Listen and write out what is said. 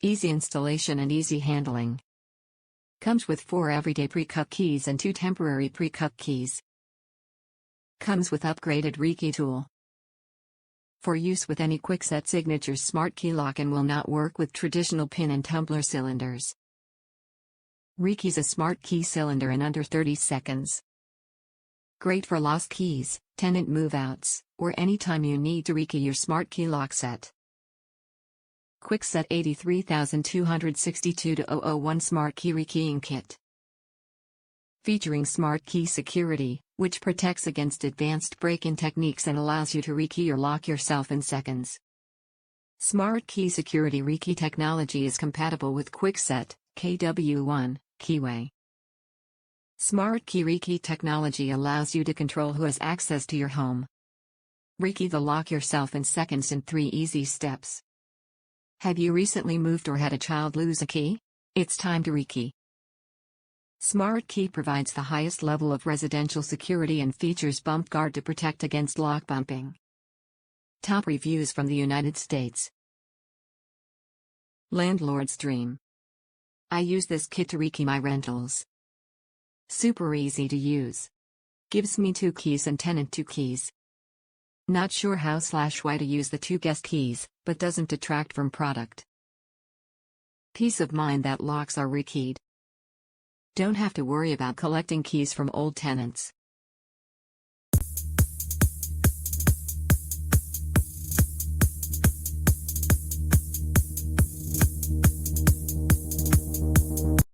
Easy installation and easy handling. Comes with 4 everyday precut keys and 2 temporary precut keys. Comes with upgraded Re-key tool. For use with any Kwikset Signatures SmartKey lock and will not work with traditional pin and tumbler cylinders. Re-keys a SmartKey cylinder in under 30 seconds. Great for lost keys, tenant move-outs, or anytime you need to re-key your SmartKey lock set. Kwikset 83262-001 SmartKey Re-keying Kit. Featuring SmartKey Security, which protects against advanced break-in techniques and allows you to re-key or lock yourself in seconds. SmartKey Security Re-key Technology is compatible with Kwikset, KW1, keyway. SmartKey Re-key Technology allows you to control who has access to your home. Re-key the lock yourself in seconds in 3 easy steps. Have you recently moved or had a child lose a key? It's time to re-key. SmartKey provides the highest level of residential security and features BumpGuard to protect against lock bumping. Top reviews from the United States. Landlord's dream. I use this kit to re-key my rentals. Super easy to use. Gives me 2 keys and tenant 2 keys. Not sure how/why to use the 2 guest keys, but doesn't detract from product. Peace of mind that locks are re-keyed. Don't have to worry about collecting keys from old tenants.